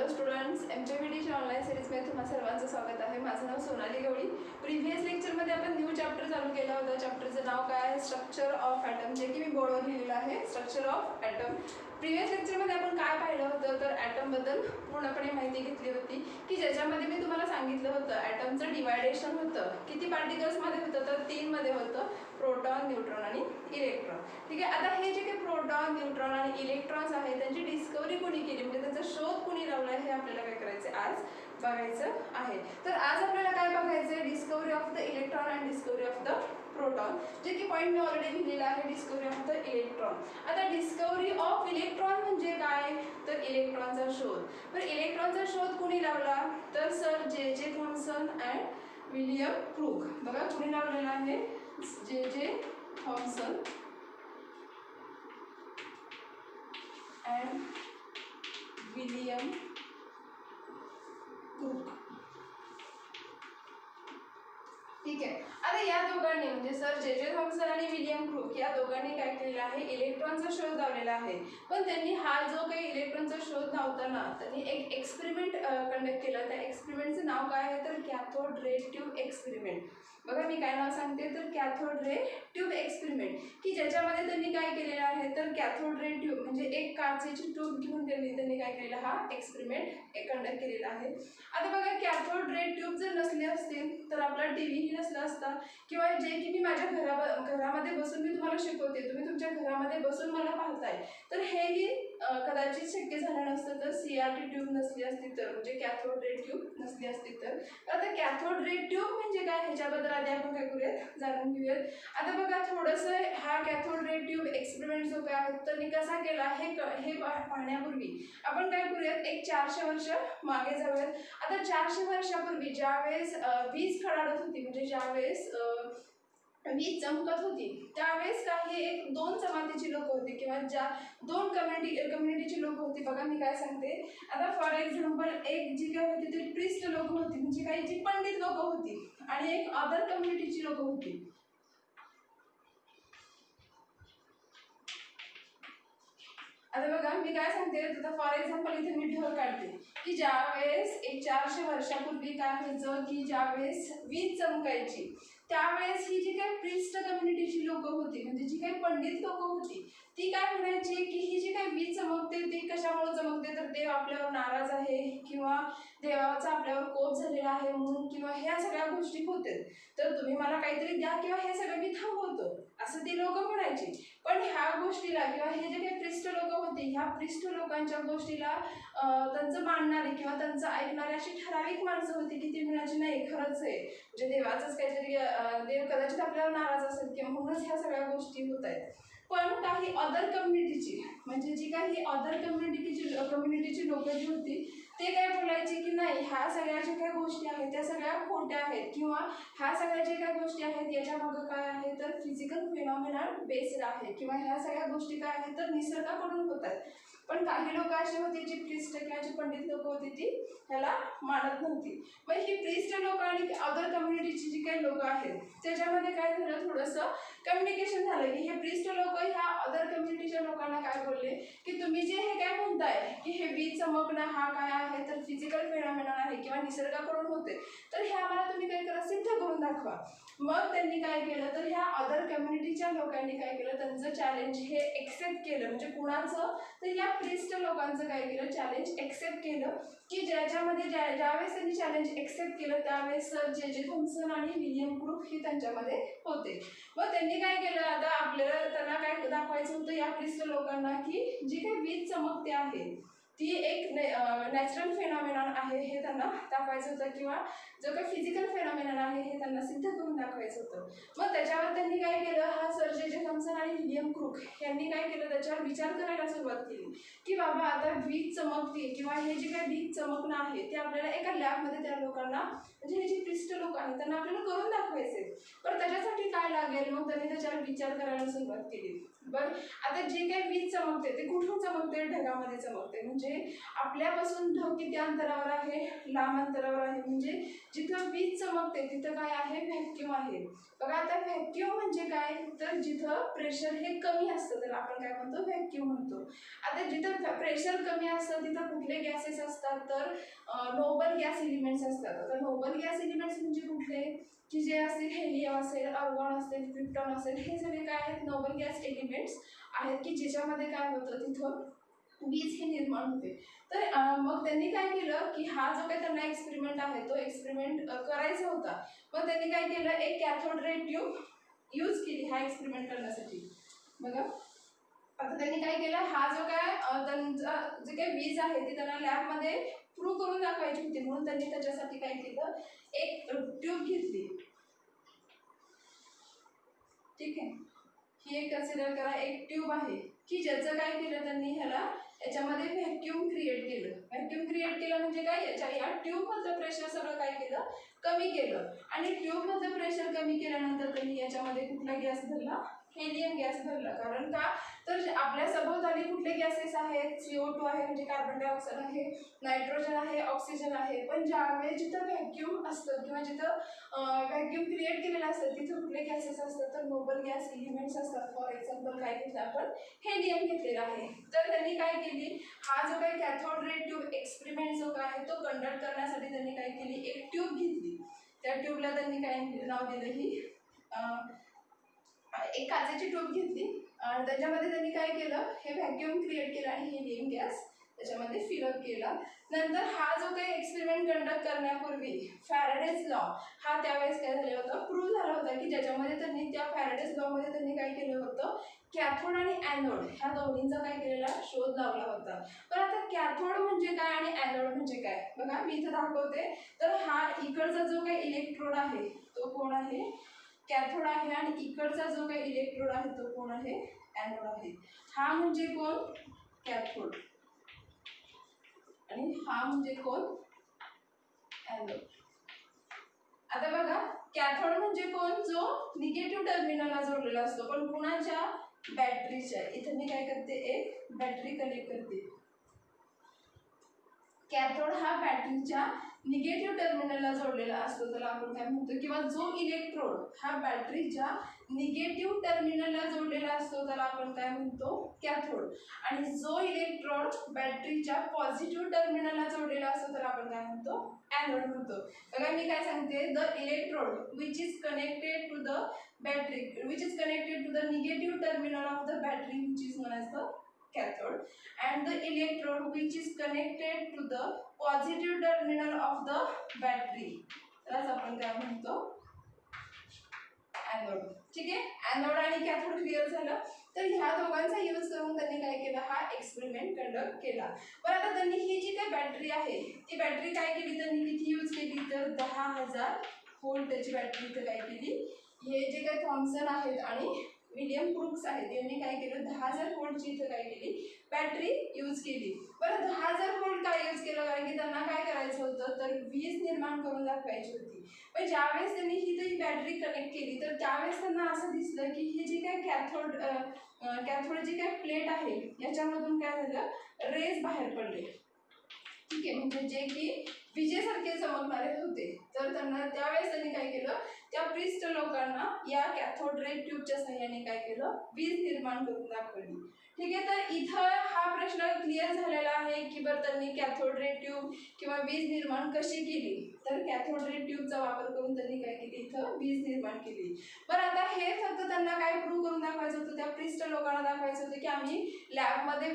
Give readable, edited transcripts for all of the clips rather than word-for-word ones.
Hello students, MJVDच्या online सिरीजमध्ये तुम्हा सर्वांचं स्वागत आहे. माझं नाव सोनाली गवळी. प्रिव्हियस लेक्चरमध्ये आपण न्यू चॅप्टर चालू केला होता. चॅप्टरचं नाव काय आहे? स्ट्रक्चर ऑफ ॲटम, जे की मी बोर्डवर लिहिलेलं आहे. Structure of item. प्रिव्हियस लेक्चरमध्ये आपण काय पाहिलं होतं, तर ॲटमबद्दल पूर्णपणे माहिती घेतली होती, की ज्याच्यामध्ये मी तुम्हाला सांगितलं होतं ॲटमचं डिवायडेशन होतं. किती पार्टिकल्समध्ये होतं, तर 3 मध्ये होतं, प्रोटॉन, न्यूट्रॉन आणि इलेक्ट्रॉन. ठीक आहे. आता हे जे काही प्रोटॉन, न्यूट्रॉन आणि इलेक्ट्रॉन्स आहेत, त्यांची डिस्कवरी कोणी केली, म्हणजे त्यांचा शोध कोणी लावला, हे आपल्याला काय करायचं आज बघायचं आहे. तर आज आपल्याला काय बघायचं आहे? Discovery of the electron and discovery of the proton, जे की पॉईंट मी ऑलरेडी लिहिलेला आहे. Discovery of the electron. आता डिस्कवरी ऑफ इलेक्ट्रॉन म्हणजे काय, तर इलेक्ट्रॉनचा शोध. तर इलेक्ट्रॉनचा शोध कोणी लावला, तर sir J Thomson and William crook. बघा कोणी लावलेला आहे, J Thomson and William crook. ठीक आहे. आता या दोघांनी म्हणजे सर जे थॉम्सन आणि विलियम क्रूक या दोघांनी काय केलेलं आहे, इलेक्ट्रॉनचा शोध लावलेला आहे. पण त्यांनी हा जो काही इलेक्ट्रॉनचा शोध लावता ना, त्यांनी एक एक्सपेरिमेंट कंडक्ट केला. त्या एक्सपेरिमेंटचं नाव काय आहे, तर कॅथोड रे ट्यूब एक्सपेरिमेंट. बघा मी काय नाव सांगते, तर कॅथोड रे ट्यूब एक्सपेरिमेंट, की ज्याच्यामध्ये त्यांनी काय केलेलं आहे, तर कॅथोड रे ट्यूब म्हणजे एक काचेची ट्यूब घेऊन त्यांनी काय केलेलं, हा एक्सपेरिमेंट कंडक्ट केलेला आहे. आता बघा कॅथोड रे ट्यूब जर नसले असतील तर आपला टीव्ही नसला असता, किंवा जे की मी माझ्या घरामध्ये बसून मी तुम्हाला शिकवते, तुम्ही तुमच्या घरामध्ये बसून मला पाहताय, तर हेही कदाचित शक्य झालं नसतं, तर CRT ट्यूब नसली असती तर, म्हणजे कॅथोड रे ट्यूब नसली असती तर. आता कॅथोड रे ट्यूब म्हणजे काय, ह्याच्याबद्दल आधी आपण काय करूयात, जाणून घेऊयात. आता बघा थोडंसं हा कॅथोड रे ट्यूब एक्सपेरिमेंट जो काय त्यांनी कसा केला हे पाहण्यापूर्वी आपण काय करूयात, एक 400 वर्ष मागे जाऊयात. आता 400 वर्षापूर्वी ज्यावेळेस वीज खळाळत होती, म्हणजे ज्यावेळेस वीज चमकत होती, त्यावेळेस काही एक 2 जमातीची लोक होती, किंवा ज्या 2 कम्युनिटीची लोक होती. बघा मी काय सांगते, आता फॉर एक्झाम्पल एक जी काय होती ती प्रिस्ट लोक होती, म्हणजे काही जी पंडित लोक होती, आणि एक अदर कम्युनिटीची लोक होती. आता बघा मी काय सांगते, तर फॉर एक्झाम्पल इथे मी ढग काढते, की ज्यावेळेस एक 400 वर्षापूर्वी काय व्हायचं, की ज्यावेळेस वीज चमकायची, त्यावेळेस ही जी काही प्रिस्ट कम्युनिटीची लोक होती, म्हणजे जी काही पंडित लोक होती, ती काय म्हणायची, की ही जी काही वीज चमकते ती कशामुळे चमकते, तर देव आपल्यावर नाराज आहे, किंवा देवाचा आपल्यावर कोप झालेला आहे म्हणून, किंवा ह्या सगळ्या गोष्टी होतात, तर तुम्ही मला काहीतरी द्या, किंवा हे सगळं मी थांबवतो, असं ती लोक म्हणायची. पण ह्या गोष्टीला, किंवा हे जे काही प्रिस्ट लोक होती, ह्या प्रिस्ट लोकांच्या गोष्टीला त्यांचं मानणारी किंवा त्यांचं ऐकणारी अशी ठराविक माणसं होती, की ती म्हणायची नाही खरंच आहे, म्हणजे देवाचंच काहीतरी, देव कदाचित आपल्यावर नाराज असेल, किंवा म्हणूनच ह्या सगळ्या गोष्टी होत आहेत. पण काही अदर कम्युनिटीची, म्हणजे जी काही अदर कम्युनिटीची लोक जी होती, ते काय बोलायचे, की नाही ह्या सगळ्या ज्या काही गोष्टी आहेत त्या सगळ्या खोट्या आहेत, किंवा ह्या सगळ्या ज्या काही गोष्टी आहेत याच्या मागं काय आहे, तर फिजिकल फिनॉमिना बेस्ड आहे, किंवा ह्या सगळ्या गोष्टी काय आहेत, तर निसर्गाकडून होत आहेत. पण काही लोक अशी होती, जी प्रिस्ट किंवा जी पंडित लोक होती, ती ह्याला मानत नव्हती. मग ही प्रिस्ट लोक आणि अदर कम्युनिटीची जी काही लोक आहेत, त्याच्यामध्ये काय झालं, थोडंसं कम्युनिकेशन झालं, की हे प्रिस्ट लोक ह्या अदर कम्युनिटीच्या लोकांना काय बोलले, की तुम्ही जे हे काय म्हणताय, की हे वीज चमकणं हा काय आहे, तर फिजिकल फिनॉमिना आहे, किंवा निसर्गाकडून होते, तर हे आम्हाला तुम्ही काय करा, सिद्ध करून दाखवा. मग त्यांनी काय केलं, तर ह्या अदर कम्युनिटीच्या लोकांनी काय केलं, त्यांचं चॅलेंज हे एक्सेप्ट केलं. म्हणजे कुणाचं, तर या प्रिस्ट लोकांचं काय केलं, चॅलेंज एक्सेप्ट केलं, की ज्याच्यामध्ये ज्यावेळेस त्यांनी चॅलेंज एक्सेप्ट केलं, त्यावेळेस सर जे थॉम्सन आणि विलियम क्रूक हे त्यांच्यामध्ये होते. मग त्यांनी काय केलं, आता आपल्याला त्यांना काय दाखवायचं होतं, या प्रिस्ट लोकांना, की जी काही वीज चमकते आहे ती एक नॅचरल फेनॉमिनॉन आहे हे त्यांना दाखवायचं होतं, किंवा जो काही फिजिकल फेनॉमिनॉन आहे हे त्यांना सिद्ध करून दाखवायचं होतं. मग त्याच्यावर त्यांनी काय केलं, हा सर जे थॉम्सन आणि विलियम क्रूक यांनी काय केलं, त्याच्यावर विचार करायला सुरुवात केली, की बाबा आता वीज चमकते, किंवा हे जे काही वीज चमकणं आहे ते आपल्याला एका लॅबमध्ये त्या लोकांना, म्हणजे हे जे प्रिस्ट लोक आहेत त्यांना आपल्याला करून दाखवायचे, पण त्याच्यासाठी काय लागेल. मग त्यांनी त्याच्यावर विचार करायला सुरुवात केली. बरं, आता जे काही वीज चमकते ते कुठून चमकते, ढगामध्ये चमकते, म्हणजे म्हणजे आपल्यापासून ढग किती अंतरावर आहे, लांब अंतरावर आहे. म्हणजे जिथं वीज चमकते तिथं काय आहे, व्हॅक्यूम आहे. बघा आता व्हॅक्यूम म्हणजे काय, तर जिथं प्रेशर हे कमी असतं तर आपण काय म्हणतो, व्हॅक्यूम म्हणतो. आता जिथं प्रेशर कमी असतं तिथं कुठले गॅसेस असतात, तर नोबल गॅस एलिमेंट्स असतात. आता नोबल गॅस एलिमेंट्स म्हणजे कुठले, की जे असतील हेलियम असेल, आर्गॉन असेल, क्रिप्टॉन असेल, हे सगळे काय आहेत, नोबल गॅस एलिमेंट्स आहेत की ज्याच्यामध्ये काय होतं, तिथं वीज हे निर्माण होते. तर मग त्यांनी काय केलं की हा जो काही त्यांना एक्सपेरिमेंट आहे तो एक्सपेरिमेंट करायचा होता. मग त्यांनी काय केलं, एक कॅथोड रे ट्यूब यूज केली हा एक्सपेरिमेंट करण्यासाठी. बघा आता त्यांनी काय केलं, हा जो काय त्यांचा जे काही वीज आहे ती त्यांना लॅबमध्ये प्रूव्ह करून दाखवायची होती, म्हणून त्यांनी त्याच्यासाठी काय केलं, एक ट्यूब घेतली. ठीक आहे, ही एक कन्सिडर करा, एक ट्यूब आहे की ज्याचं काय केलं त्यांनी, ह्याला याच्यामध्ये व्हॅक्यूम क्रिएट केलं. व्हॅक्यूम क्रिएट केलं म्हणजे काय, या ट्यूब मधलं प्रेशर सगळं काय केलं, कमी केलं. आणि ट्यूब मधलं प्रेशर कमी केल्यानंतर त्यांनी याच्यामध्ये कुठला गॅस भरला, हेलियम गॅस भरला. कारण का, तर आपल्या सभोवताली कुठले गॅसेस आहेत, CO2 आहे म्हणजे कार्बन डायऑक्साईड आहे, नायट्रोजन आहे, ऑक्सिजन आहे. पण ज्यावेळेस जिथं व्हॅक्यूम असतं किंवा जिथं व्हॅक्यूम क्रिएट केलेलं असतं तिथं कुठले गॅसेस असतात, तर नोबल गॅस एलिमेंट्स असतात. फॉर एक्झाम्पल काय घेतलं आपण, हेलियम घेतलेला आहे. तर त्यांनी काय केली, हा जो काही कॅथोड रे ट्यूब एक्सपेरिमेंट जो काय आहे तो कंडक्ट करण्यासाठी त्यांनी काय केली, एक ट्यूब घेतली. त्या ट्यूबला त्यांनी काय नाव दिलं, ही एक काचेची ट्यूब घेतली आणि त्याच्यामध्ये त्यांनी काय केलं, हे व्हॅक्यूम क्रिएट केलं आणि हेलियम गॅस त्याच्यामध्ये फिलअप केला. नंतर हा जो काही एक्सपेरिमेंट कंडक्ट करण्यापूर्वी फॅराडेज लॉ हा त्यावेळेस काय झाला होता, प्रूव्ह झाला होता. की ज्याच्यामध्ये त्यांनी त्या फॅराडेज लॉ मध्ये त्यांनी काय केलं होतं, कॅथोड आणि ॲनोड ह्या दोन्हींचा काय केलेला, शोध लावला होता. पण आता कॅथोड म्हणजे काय आणि ॲनोड म्हणजे काय, बघा मी इथं दाखवते. तर हा इकडचा जो काही इलेक्ट्रोड आहे तो कोण आहे, कॅथोड आहे. आणि इकडचा जो काही इलेक्ट्रोड आहे तो कोण आहे, ॲनोड आहे. हा म्हणजे कोण, कॅथोड, आणि हा म्हणजे कोण, ॲनोड. आता बघा कॅथोड म्हणजे कोण, जो निगेटिव्ह टर्मिनलला जोडलेला असतो. पण कुणाच्या, बॅटरीच्या. इथे मी काय करते, एक बॅटरी कनेक्ट करते. कॅथोड हा बॅटरीच्या निगेटिव्ह टर्मिनलला जोडलेला असतो त्याला आपण काय म्हणतो, किंवा जो इलेक्ट्रोड हा बॅटरीच्या निगेटिव्ह टर्मिनलला जोडलेला असतो त्याला आपण काय म्हणतो, कॅथोड. आणि जो इलेक्ट्रोड बॅटरीच्या पॉझिटिव्ह टर्मिनलला जोडलेला असतो त्याला आपण काय म्हणतो, ॲनोड म्हणतो. बघा मी काय सांगते, the electrode which is connected to the battery, which is connected to the negative terminal of the battery which is known as the cathode, and the electrode which is connected to the positive terminal of the battery त्यालाच आपण काय म्हणतो, anode. ठीक आहे, anode आणि cathode clear झालं. तर ह्या दोघांचा यूज करून त्यांनी काय केलं, हा एक्सपेरिमेंट कंडक्ट केला. पण आता त्यांनी ही जी काही बॅटरी आहे ती बॅटरी काय केली, त्यांनी किती यूज केली, तर 10,000 व्होल्टची बॅटरी इथं काय केली. हे जे काही थॉम्सन आहेत आणि विलियम क्रूक्स आहेत यांनी काय केलं, 10,000 व्होल्टची इथं काय केली, बॅटरी यूज केली. बरं 10,000 व्होल्ट काय यूज केलं, कारण की त्यांना काय करायचं होतं, तर वीज निर्माण करून दाखवायची होती. पण ज्यावेळेस त्यांनी ही बॅटरी कनेक्ट केली तर त्यावेळेस त्यांना असं दिसलं की हे जे काय कॅथोड जी काय प्लेट आहे याच्यामधून काय झालं, रेज बाहेर पडले. ठीक आहे, म्हणजे जे की विजेसारखे चमकणारे होते. तर त्यांना त्यावेळेस त्यांनी काय केलं, त्या प्रिस्ट लोकांना या कॅथोड रे ट्यूबच्या सहाय्याने काय केलं, वीज निर्माण करून दाखवली. ठीक आहे, तर इथं हा प्रश्न क्लिअर झालेला आहे की बरं त्यांनी कॅथोड रे ट्यूब किंवा वीज निर्माण कशी केली. तर कॅथोड रे ट्यूबचा वापर करून त्यांनी काय केली, इथं वीज निर्माण केली. बरं आता हे फक्त त्यांना काय प्रूव्ह करून दाखवायचं होतं, त्या प्रिस्ट लोकांना दाखवायचं होतं की आम्ही लॅबमध्ये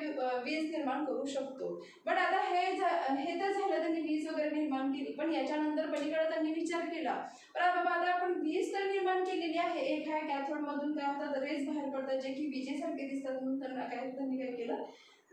वीज निर्माण करू शकतो. बट आता हे तर झालं, त्यांनी वीज वगैरे निर्माण केली. पण याच्यानंतर पलीकडे त्यांनी विचार केला, पण बाबा आता आपण वीज तर निर्माण केलेली आहे, एक आहे कॅथोड मधून काय होतात, रेज बाहेर पडतात जे की विजेसारखे दिसतात. म्हणून त्यांनी काय केलं,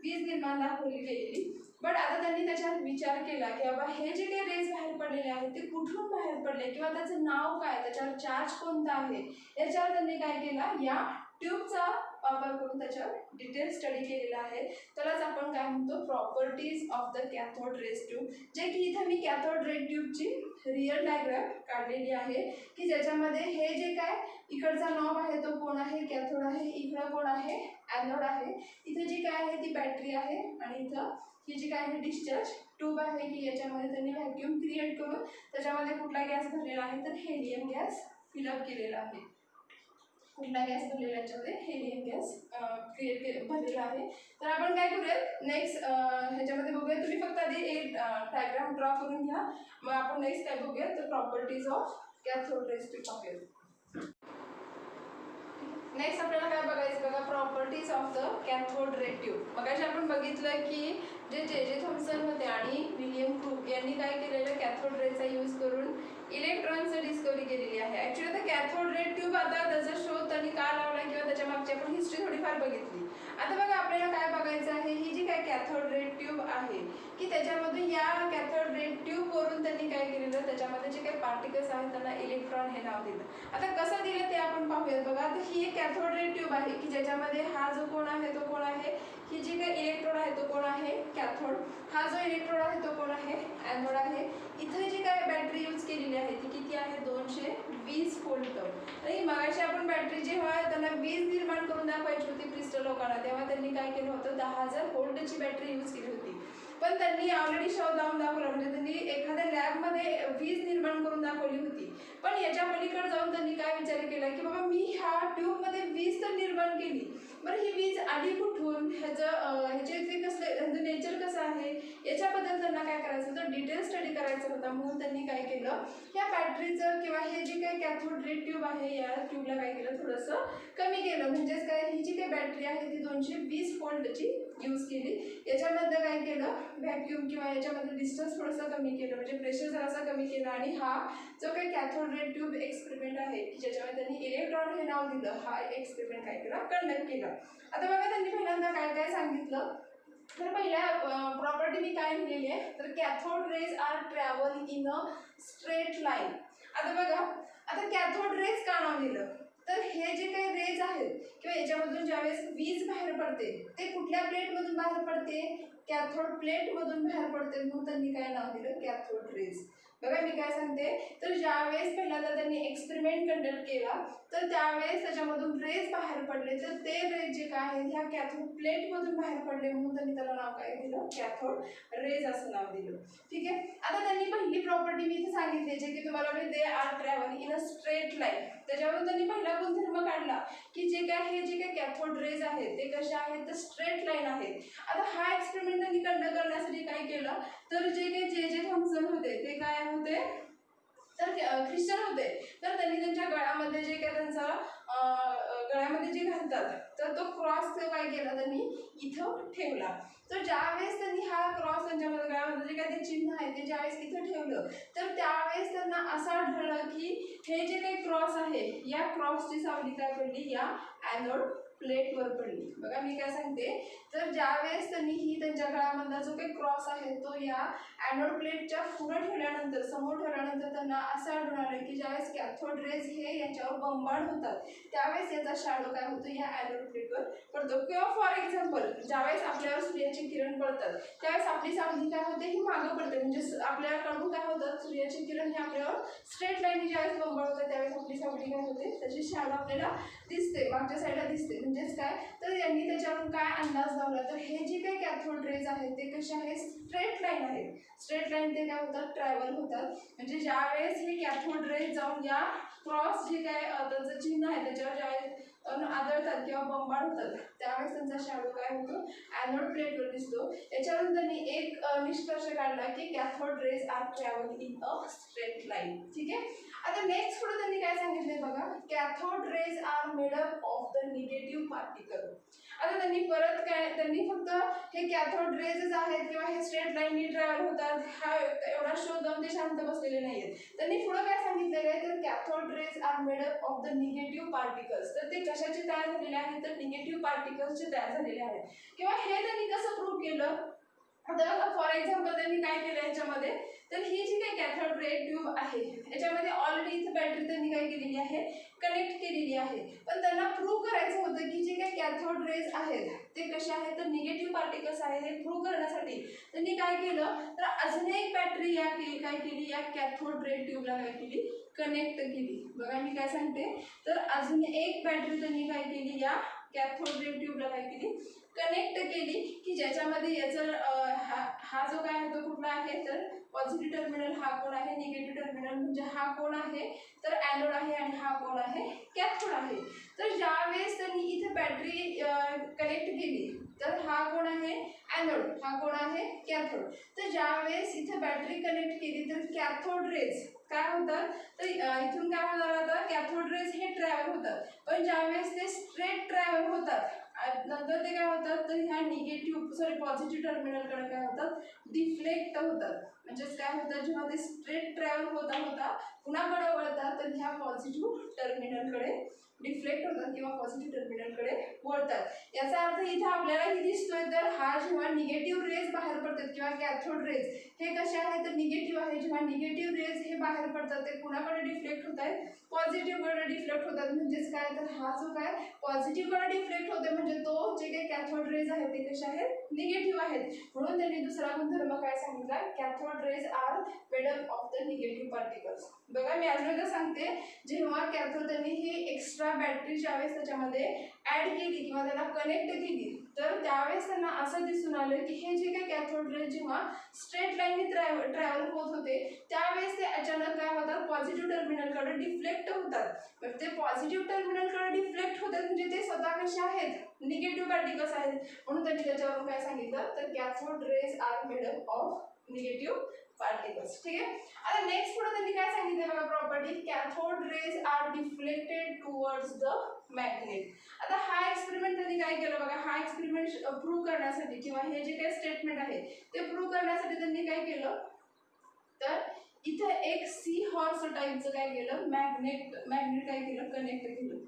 वीज निर्माण दाखवली गेलेली. बट आता त्यांनी त्याच्यात विचार केला की बाबा हे जे काही रेज बाहेर पडलेले आहेत ते कुठून बाहेर पडले किंवा त्याचं नाव काय, त्याच्यावर चार्ज कोणता आहे, याच्यावर त्यांनी काय केला, या ट्यूबचा वापर करून त्याच्यावर डिटेल स्टडी केलेला आहे. त्यालाच आपण काय म्हणतो, properties of the cathode rays tube. जे की इथे मी कॅथोड रे ट्यूबची रिअल डायग्राम काढलेली आहे की ज्याच्यामध्ये हे जे काय इकडचा नॉब आहे तो कोण आहे, कॅथोड आहे. इकडं कोण आहे, ॲनोड आहे. इथे जी काय आहे ती बॅटरी आहे आणि इथं ही जी काय आहे डिस्चार्ज ट्यूब आहे की याच्यामध्ये त्यांनी व्हॅक्यूम क्रिएट करून त्याच्यामध्ये कुठला गॅस भरलेला आहे तर हेलियम गॅस फिलअप केलेला आहे. कुठला गॅस भरलेला याच्यामध्ये हेलियम गॅस भरलेला आहे. तर आपण काय करूयात नेक्स्ट ह्याच्यामध्ये बघूया. तुम्ही फक्त आधी एक डायग्राम ड्रॉ करून घ्या, मग आपण नेक्स्ट काय बघूया तर properties of cathode rays tube पाहूयात. नेक्स्ट आपल्याला काय बघायचं बघा, properties of the cathode ray tube. मगाशी आपण बघितलं की जे थॉम्सन होते आणि विलियम क्रूक यांनी काय केलेलं कॅथोड रेचा यूज करून इलेक्ट्रॉनची डिस्कवरी केलेली आहे. ॲक्च्युली आता कॅथोड रे ट्यूब आता त्याचा शोध त्यांनी का लावला किंवा त्याच्या मागची आपण हिस्ट्री थोडीफार बघितली. आता बघा आपल्याला काय बघायचं आहे, ही जी काय कॅथोड रे ट्यूब आहे की त्याच्यामधून या कॅथोड रे ट्यूब वरून त्यांनी काय केलेलं त्याच्यामध्ये जे काही पार्टिकल्स आहेत त्यांना इलेक्ट्रॉन हे नाव दिलं. आता कसं दिलं ते आपण पाहूयात बघा. आता ही एक कॅथोड रे ट्यूब आहे की ज्याच्यामध्ये हा जो कोण आहे तो कोण आहे, ही जी काही इलेक्ट्रोड आहे तो कोण आहे कॅथोड, हा जो इलेक्ट्रोड आहे तो कोण आहे ॲनोड आहे. इथे जी काय बॅटरी यूज केलेली आहे ती किती आहे 220 व्होल्ट. आणि मगाशी आपण बॅटरी जेव्हा त्यांना वीज निर्माण करून दाखवायची होती क्रिस्टल लोकांना तेव्हा त्यांनी काय केलं होतं 10,000 व्होल्टची बॅटरी यूज केली होती. पण त्यांनी ऑलरेडी शोध लावून दाखवला, म्हणजे त्यांनी एखाद्या लॅबमध्ये वीज निर्माण करून दाखवली होती. पण याच्या पलीकडे जाऊन त्यांनी काय विचार केला की बाबा मी ह्या ट्यूबमध्ये वीज तर निर्माण केली, बरं ही वीज आली कुठून, ह्याचे जे ह्याचं नेचर कसं आहे याच्याबद्दल त्यांना काय करायचं होतं डिटेल स्टडी करायचं होता. म्हणून त्यांनी काय केलं या बॅटरीचं किंवा हे जे काही कॅथोड रे ट्यूब आहे या ट्यूबला काय केलं थोडंसं कमी केलं. म्हणजेच काय ही जी काही बॅटरी आहे ती 220 व्होल्टची यूज केली. याच्यामध्ये काय केलं व्हॅक्यूम किंवा याच्यामध्ये डिस्टन्स थोडंसं कमी केलं, म्हणजे प्रेशर जरासा कमी केलं. आणि हा जो काही कॅथोड रे ट्यूब एक्सपेरिमेंट आहे की ज्याच्यामध्ये त्यांनी इलेक्ट्रॉन हे नाव दिलं, हा एक्सपेरिमेंट काय केला कंडक्ट केला. आता बघा त्यांनी पहिल्यांदा काय काय सांगितलं तर पहिल्या प्रॉपर्टी मी काय लिहिलेली आहे तर cathode rays are travel in a straight line. आता बघा आता कॅथोड रेज का नाव दिलं तर हे जे काही रेज आहेत किंवा याच्यामधून ज्यावेळेस वीज बाहेर पडते ते कुठल्या प्लेटमधून बाहेर पडते कॅथोड प्लेटमधून बाहेर पडते, म्हणून त्यांनी काय नाव दिलं कॅथोड रेज. बघा मी काय सांगते तर ज्यावेळेस पहिल्यांदा त्यांनी एक्सपेरिमेंट कंडक्ट केला तर त्यावेळेस त्याच्यामधून रेज बाहेर पडले, तर ते रेज जे काय आहेत ह्या कॅथोड प्लेटमधून बाहेर पडले म्हणून त्यांनी त्याला नाव काय दिलं कॅथोड रेज असं नाव दिलं. ठीक आहे. आता त्यांनी पहिली प्रॉपर्टी मी इथे सांगितली जे की तुम्हाला मी they are travel in a straight line. त्याच्यावरून त्यांनी पहिला गुणधर्म काढला की जे काय हे जे काही कॅथोड रेज आहेत ते कसे आहेत तर स्ट्रेट लाईन आहेत. आता हा एक्सपेरिमेंट त्यांनी कंडक्ट करण्यासाठी काय केलं तर जे काही जे थॉम्सन होते ते काय होते तर ख्रिश्चन होते. तर त्यांनी त्यांच्या गळ्यामध्ये जे काय त्यांचा गळ्यामध्ये जे घालतात तर तो क्रॉस काय केला त्यांनी इथं ठेवला. तर ज्यावेळेस त्यांनी हा क्रॉस त्यांच्या गळ्यामध्ये जे काय ते चिन्ह आहे ते ज्यावेळेस इथं ठेवलं तर त्यावेळेस त्यांना असं आढळलं की हे जे काही क्रॉस आहे या क्रॉसची सावली काय पडली या ॲनोड प्लेटवर पडली. बघा मी काय सांगते तर ज्यावेळेस त्यांनी ही त्यांच्या गळ्यामधला जो काही क्रॉस आहे तो या ॲनोड प्लेटच्या पुढे ठेवल्यानंतर समोर ठेवल्यानंतर त्यांना असं आढळून आलं की ज्यावेळेस कॅथोड रेज हे याच्यावर बंबाड होतात त्यावेळेस याचा शॅडो काय होतो या ॲनोड प्लेटवर पडतो. किंवा फॉर एक्झाम्पल ज्यावेळेस आपल्यावर सूर्याचे किरण पडतात त्यावेळेस आपली सावली काय होते ही मागं पडते, म्हणजे आपल्याकडून काय होतं सूर्याचे किरण हे आपल्यावर स्ट्रेट लाईन ज्यावेळेस बंबाड होतात त्यावेळेस आपली सावली काय होते त्याची शॅडो आपल्याला दिसते मागच्या साईडला दिसते. म्हणजेच काय तर यांनी त्याच्यावरून काय अंदाज लावला तर हे जे काही कॅथोड रेज आहेत ते कसे आहेत स्ट्रेट लाईन आहेत. स्ट्रेट लाईन ते काय होतात ट्रॅव्हल होतात, म्हणजे ज्यावेळेस हे कॅथोड रेज जाऊन या क्रॉस जे काय त्याचं चिन्ह आहे त्याच्यावर ज्यावेळेस आदळतात किंवा बंबाड होतात त्यावेळेस त्यांचा शॅडो काय होतो ॲनोड प्लेटवर दिसतो. याच्यावरून त्यांनी एक निष्कर्ष काढला की cathode rays are travel in a straight line. ठीक आहे. आता नेक्स्ट पुढे त्यांनी काय सांगितलंय बघा cathode rays are made up of the negative particle. आता त्यांनी परत काय त्यांनी फक्त हे कॅथोड रेजच आहेत किंवा हे स्ट्रेट लाईननी ट्रॅव्हल होतात हा एवढा शोध लावून ते शांत बसलेले नाहीयेत. त्यांनी पुढे काय सांगितलेलं आहे तर cathode rays are made up of the negative particles. तर ते कशाचे तयार झालेले आहेत तर निगेटिव्ह पार्टिकल्सचे तयार झालेले आहेत. किंवा हे त्यांनी कसं प्रूव्ह केलं आता फॉर एक्झाम्पल त्यांनी काय केलं याच्यामध्ये तर ही जी काही कॅथोड रे ट्यूब आहे याच्यामध्ये ऑलरेडी इथे बॅटरी त्यांनी काय केलेली आहे कनेक्ट केलेली आहे. पण त्यांना प्रूव्ह करायचं होतं की जे काही कॅथोड रेज आहेत ते कसे आहेत तर निगेटिव्ह पार्टिकल्स आहेत हे प्रूव्ह करण्यासाठी त्यांनी काय केलं तर अजून एक बॅटरी या काय केली या कॅथोड रे ट्यूबला काय केली कनेक्ट केली. बघा मी काय सांगते तर अजून एक बॅटरी त्यांनी काय केली या कॅथोड रे ट्यूबला काय केली, कनेक्ट केली, की ज्याच्यामध्ये याचं हा जो काय आहे तो कुठला आहे तर पॉझिटिव्ह टर्मिनल हा कोण आहे, निगेटिव्ह टर्मिनल म्हणजे हा कोण आहे तर ॲनोड आहे आणि हा कोण आहे कॅथोड आहे. तर ज्यावेळेस त्यांनी इथे बॅटरी कनेक्ट केली तर हा कोण आहे ॲनोड, हा कोण आहे कॅथोड. तर ज्यावेळेस इथे बॅटरी कनेक्ट केली तर कॅथोड रेज काय होतात तर इथून काय होणार आता कॅथोड रेज हे ट्रॅव्हल होतात, पण ज्यावेळेस ते स्ट्रेट ट्रॅव्हल होतात नंतर ते काय होतात तर ह्या निगेटिव्ह पॉझिटिव्ह टर्मिनलकडे काय होतात डिफ्लेक्ट होतात. म्हणजेच काय होतं जेव्हा ते स्ट्रेट ट्रॅव्हल होता होता कुणाकडे वळतात तर ह्या पॉझिटिव्ह टर्मिनलकडे डिफ्लेक्ट होतात किंवा पॉझिटिव्ह टर्मिनलकडे वळतात. याचा अर्थ इथे आपल्याला हे दिसतोय तर हा जेव्हा निगेटिव्ह रेज बाहेर पडतात किंवा कॅथोड रेज हे कसे आहेत तर निगेटिव्ह आहे, जेव्हा निगेटिव्ह रेज हे बाहेर पडतात ते कुणाकडे डिफ्लेक्ट होत आहेत पॉझिटिव्हकडे डिफ्लेक्ट होतात. म्हणजेच काय तर हा जो काय पॉझिटिव्हकडे डिफ्लेक्ट होते म्हणजे तो जे काही कॅथोड रेज आहेत ते कसे आहेत निगेटिव्ह आहेत. म्हणून त्यांनी दुसरा गुणधर्म काय सांगितला cathode rays are made up of the negative particles. बघा मी अजून एकदा सांगते, जेव्हा कॅथोड त्यांनी ही एक्स्ट्रा बॅटरी ज्यावेळेस त्याच्यामध्ये ऍड केली किंवा त्याला कनेक्ट केली तर त्यावेळेस त्यांना असं दिसून आलं की हे जे काही कॅथोड रेज जेव्हा स्ट्रेट लाईनने ट्रॅव्हल होत होते त्यावेळेस ते अचानक काय होतात पॉझिटिव्ह टर्मिनलकडे डिफ्लेक्ट होतात. तर ते पॉझिटिव्ह टर्मिनलकडे डिफ्लेक्ट होतात म्हणजे ते स्वतः कसे आहेत निगेटिव्ह पार्टिकल्स आहेत. म्हणून त्यांनी त्याच्यावरून काय सांगितलं तर cathode rays are made up of negative particles. ठीक आहे. आता नेक्स्ट पुढे त्यांनी काय सांगितलं बघा property cathode rays are deflected towards the magnet. आता हा एक्सपेरिमेंट त्यांनी काय केलं बघा, हा एक्सपेरिमेंट प्रूव्ह करण्यासाठी किंवा हे जे काही स्टेटमेंट आहे ते प्रूव्ह करण्यासाठी त्यांनी काय केलं तर इथे एक सी हॉर्स टाईपचं काय केलं मॅग्नेट काय केलं कनेक्ट केलं.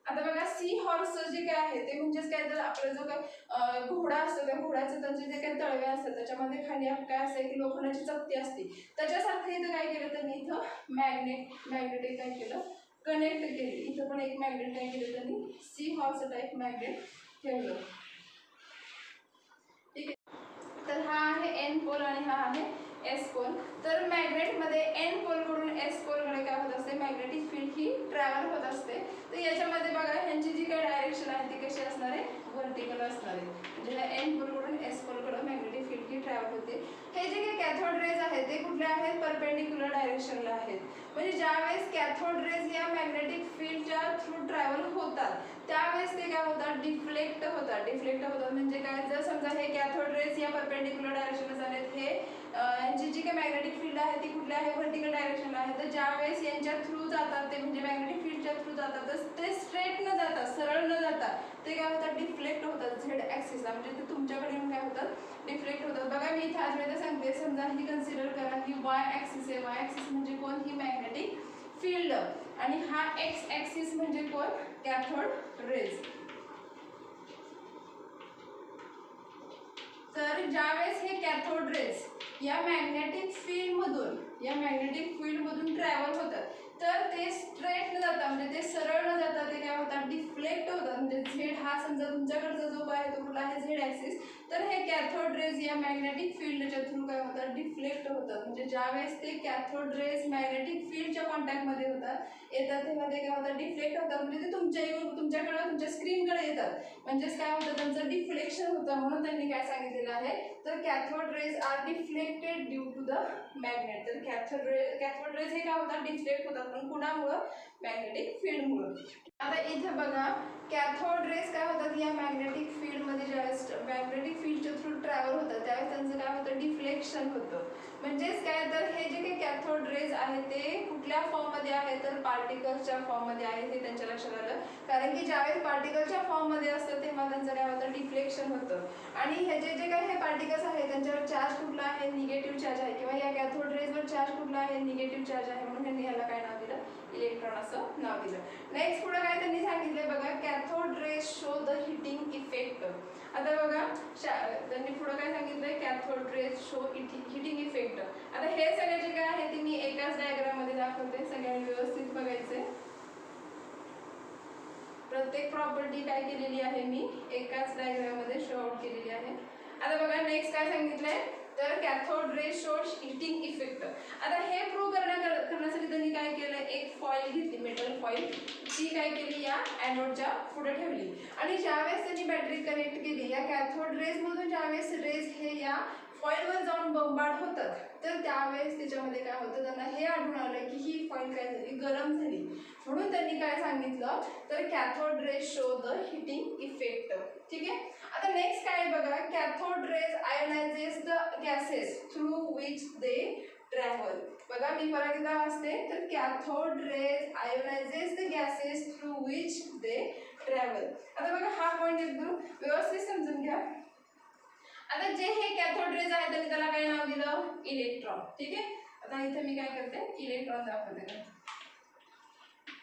आता बघा सी हॉर्स जे काय आहे ते म्हणजेच काय तर आपला जो काय घोडा असतो त्या घोड्याचे त्यांचे जे काही तळवे असतात त्याच्यामध्ये खाली काय असते की लोखंडाची चकती असते त्याच्यासारखं इथं काय केलं त्यांनी इथं मॅग्नेट काय केलं कनेक्ट केले. इथं पण एक मॅग्नेट काय केलं त्यांनी सी हॉर्स टाईप मॅग्नेट ठेवलं. ठीक आहे. तर हा आहे एन पोल आणि हा आहे एस पोल. तर मॅग्नेटमध्ये एन पोलकडून एस पोलकडे काय होत असते मॅग्नेटिक फील्ड ही ट्रॅव्हल होत असते. तर याच्यामध्ये बघा ह्यांची जी काही डायरेक्शन आहे ती कशी असणार आहे व्हर्टिकल असणार आहे. म्हणजे एन पोलकडून एस पोलकडे मॅग्नेटिक फील्ड ही ट्रॅव्हल होते. हे जे काही कॅथोड रेज आहेत ते कुठले आहेत परपेंडिक्युलर डायरेक्शनला आहेत. म्हणजे ज्यावेळेस कॅथोड रेज या मॅग्नेटिक फील्डच्या थ्रू ट्रॅव्हल होतात त्यावेळेस ते काय होतात डिफ्लेक्ट होतात म्हणजे काय जर समजा हे कॅथोड रेज या परपेंडिक्युलर डायरेक्शनला झालेत हे यांची जी काही मॅग्नेटिक फील्ड आहे ती कुठल्या आहे व्हर्टिकल डायरेक्शनला आहे. तर ज्यावेळेस यांच्या थ्रू जातात ते म्हणजे मॅग्नेटिक फील्डच्या थ्रू जातात तर ते स्ट्रेट न जाता सरळ न जाता ते काय होतात डिफ्लेक्ट होतात झेड ॲक्सिसला. म्हणजे ते तुमच्याकडे येऊन काय होतात डिफ्लेक्ट होतात. बघा मी इथे अजून एकदा सांगते, समजा ही कन्सिडर करा ही वाय ॲक्सिस आहे. वाय ॲक्सिस म्हणजे कोण ही मॅग्नेटिक फील्ड आणि हा एक्स ॲक्सिस म्हणजे कोण कॅथोड रेज. तर ज्यावेळेस हे कॅथोड रेज या मॅग्नेटिक फील्ड मधून ट्रॅव्हल होतात तर ते स्ट्रेट न जाता म्हणजे ते सरळ न जाता ते काय होतात डिफ्लेक्ट होतात. म्हणजे झेड हा समजा तुमच्याकडचा जो आहे तो कुठला आहे झेड ॲक्सिस तर हे कॅथोड रेज या मॅग्नेटिक फील्डच्या थ्रू काय होतात डिफ्लेक्ट होतात. म्हणजे ज्यावेळेस ते कॅथोड रेज मॅग्नेटिक फील्डच्या कॉन्टॅक्टमध्ये येतात तेव्हा ते काय होतात डिफ्लेक्ट होतात. म्हणजे ते तुमच्याकडे तुमच्या स्क्रीनकडे येतात म्हणजेच काय होतं त्यांचं डिफ्लेक्शन होतं. म्हणून त्यांनी काय सांगितलेलं आहे तर cathode rays are deflected due to the magnet. तर कॅथोड रेज हे काय होतात डिफ्लेक्ट होतात पण कुणामुळं मॅग्नेटिक फील्डमुळं. आता इथे बघा कॅथोड रेज काय होतात या मॅग्नेटिक फील्डमध्ये ज्यावेळेस मॅग्नेटिक फील्डच्या थ्रू ट्रॅव्हल होतं त्यावेळेस त्यांचं काय होतं डिफ्लेक्शन होतं. म्हणजेच काय तर हे जे काही कॅथोड रेज आहे ते कुठल्या फॉर्ममध्ये आहे तर पार्टिकल्सच्या फॉर्ममध्ये आहे हे त्यांच्या लक्षात आलं. कारण की ज्यावेळेस पार्टिकलच्या फॉर्ममध्ये असतं तेव्हा त्यांचं काय होतं डिफ्लेक्शन होतं. आणि हे जे काही हे पार्टिकल्स आहे त्यांच्यावर चार्ज कुठला आहे निगेटिव्ह चार्ज आहे किंवा या कॅथोड रेजवर चार्ज कुठला आहे निगेटिव्ह चार्ज आहे म्हणून त्यांनी याला काय नाव दिलं इलेक्ट्रॉन असं नाव दिलं. नेक्स्ट पुढे काय त्यांनी सांगितले बघा cathode rays show the heating effect. आता बघा त्यांनी पुढे काय सांगितलंय cathode rays show heating effect. आता हे सगळे जे काय आहे ते मी एकाच डायग्राम मध्ये दाखवते, सगळ्यांनी व्यवस्थित बघायचे. प्रत्येक प्रॉपर्टी काय केलेली आहे मी एकाच डायग्राम मध्ये शो आउट केलेली आहे. आता बघा नेक्स्ट काय सांगितलंय तर cathode ray shows heating effect. आता हे प्रूव्ह करण्यासाठी त्यांनी काय केलं, एक फॉईल घेतली, मेटल फॉईल, ती काय केली या ॲनोडच्या पुढे ठेवली आणि ज्यावेळेस त्यांनी बॅटरी कनेक्ट केली या कॅथोड रेज मधून ज्यावेळेस रेज हे या फॉईलवर जाऊन बंबार्ड होतात तर त्यावेळेस त्याच्यामध्ये काय होतं, त्यांना हे आढळून आलं की ही फॉईल काय झाली, गरम झाली. म्हणून त्यांनी काय सांगितलं तर cathode rays show the heating effect. ठीक आहे. आता नेक्स्ट काय बघा, cathode rays ionizes the gases through which they travel. बघा मी परत एकदा वाचते, तर cathode rays ionizes the gases through which they travel. आता बघा हा पॉईंट एकदम व्यवस्थित समजून घ्या. आता जे हे कॅथोड रेज आहे तर त्याला काय नाव दिलं, इलेक्ट्रॉन. ठीक आहे. आता इथे मी काय करते, इलेक्ट्रॉन दाखवते.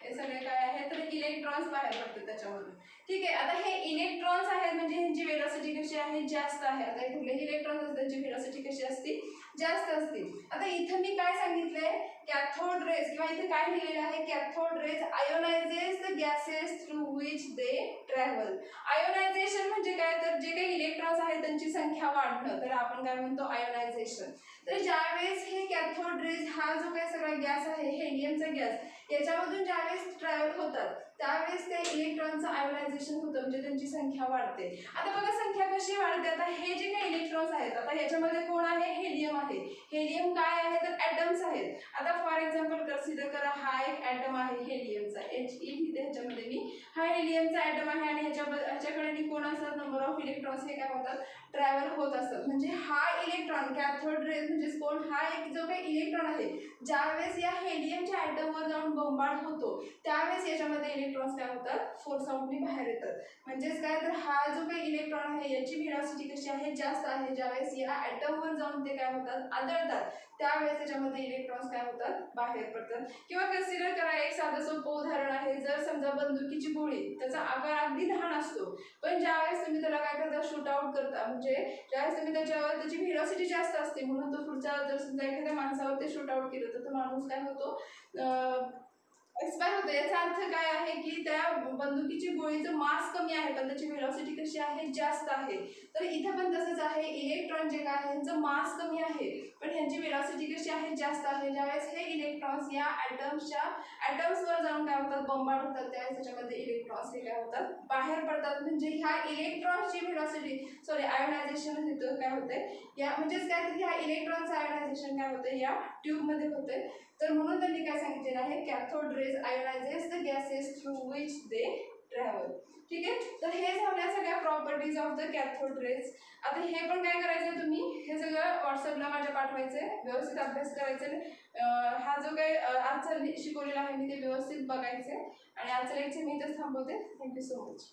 हे सगळे काय आहे तर इलेक्ट्रॉन्स बाहेर पडतात त्याच्यामधून. ठीक आहे. आता हे इलेक्ट्रॉन्स आहेत म्हणजे ह्यांची वेलोसिटी कशी आहे, जास्त आहे. आता कुठलेही इलेक्ट्रॉन्स असतात त्यांची वेलोसिटी कशी असते, जास्त असते. आता इथं मी काय सांगितलंय, कॅथोड रेज किंवा इथे काय लिहिलेलं आहे, cathode rays ionizes the gases through which they travel. Ionization म्हणजे काय तर जे काही इलेक्ट्रॉन्स आहेत त्यांची संख्या वाढणं, तर आपण काय म्हणतो आयोनायझेशन. तर ज्यावेळेस हे कॅथोड रेज हा जो काही सगळा गॅस आहे, हेलियमचा गॅस, याच्यामधून ज्यावेळेस ट्रॅव्हल होतात त्यावेळेस त्या इलेक्ट्रॉनचं आयोनायझेशन होतं म्हणजे त्यांची संख्या वाढते. आता बघा संख्या कशी वाढते, आता हे जे काही इलेक्ट्रॉन्स आहेत, आता ह्याच्यामध्ये कोण आहे, हेलियम आहे. हेलियम काय आहे तर ॲटम्स आहेत. आता फॉर एक्झाम्पल कन्सिडर करा हा एक ॲटम आहे हेलियमचा, He लिहिते ह्याच्यामध्ये मी, हा हेलियमचा ॲटम आहे आणि ह्याच्याकडे कोण असतात, नंबर ऑफ इलेक्ट्रॉन्स हे काय होतात, ट्रॅव्हल होत असतात. म्हणजे हा इलेक्ट्रॉन कॅथोड रेज म्हणजे कोण, हा एक जो काही इलेक्ट्रॉन आहे ज्यावेळेस या हेलियमच्या ॲटमवर जाऊन बंबार्ड होतो त्यावेळेस याच्यामध्ये इलेक्ट्रॉन्स काय होतात, फोर्स आउटनी बाहेर येतात. म्हणजेच काय तर हा जो काही इलेक्ट्रॉन आहे याची व्हेलॉसिटी कशी आहे, जास्त आहे. ज्यावेळेस या ॲटमवर जाऊन ते काय होतात, आदळतात त्यावेळेस त्याच्यामध्ये इलेक्ट्रॉन्स काय होतात, बाहेर पडतात. किंवा कन्सिडर करा एक साधं सोपं उदाहरण आहे, जर समजा बंदुकीची गोळी, त्याचा आकार अगदी लहान असतो पण ज्यावेळेस तुम्ही त्याला काय करता, शूट आउट करता, म्हणजे ज्यावेळेस तुम्ही त्याच्यावर त्याची व्हेलॉसिटी जास्त असते म्हणून तो पुढच्या जर समजा एखाद्या माणसावर ते शूट आउट केलं तर तो माणूस काय होतो, एक्सपायर होतो. याचा अर्थ काय आहे की त्या बंदुकीची गोळीचं मास कमी आहे पण त्याची व्हेलॉसिटी कशी आहे, जास्त आहे. तर इथं पण तसंच आहे, इलेक्ट्रॉन जे काय आहे ह्यांचं मास कमी आहे पण ह्यांची व्हेलॉसिटी कशी आहे, जास्त आहे. ज्यावेळेस हे इलेक्ट्रॉन्स या ॲटम्सवर जाऊन काय होतात, बंबार्ड होतात त्यावेळेस त्याच्यामध्ये इलेक्ट्रॉन्स हे काय होतात, बाहेर पडतात. म्हणजे ह्या इलेक्ट्रॉन्सची व्हेलॉसिटी आयोनायझेशन होतं काय होते या, म्हणजेच काय तर ह्या इलेक्ट्रॉनचं आयोनायझेशन काय होतं या ट्यूबमध्ये होते. तर म्हणून त्यांनी काय सांगितलेलं आहे, cathode rays ionizes the gases through which they travel. ठीक आहे. तर हे झाल्या सगळ्या properties of the cathode rays. आता हे पण काय करायचं, तुम्ही हे सगळं व्हॉट्सअपला माझ्या पाठवायचंय, व्यवस्थित अभ्यास करायचा. हा जो काही आजचा शिकवलेला आहे मी ते व्यवस्थित बघायचे आणि आजचं लेक्चर मी इथेच थांबवते. Thank you so much.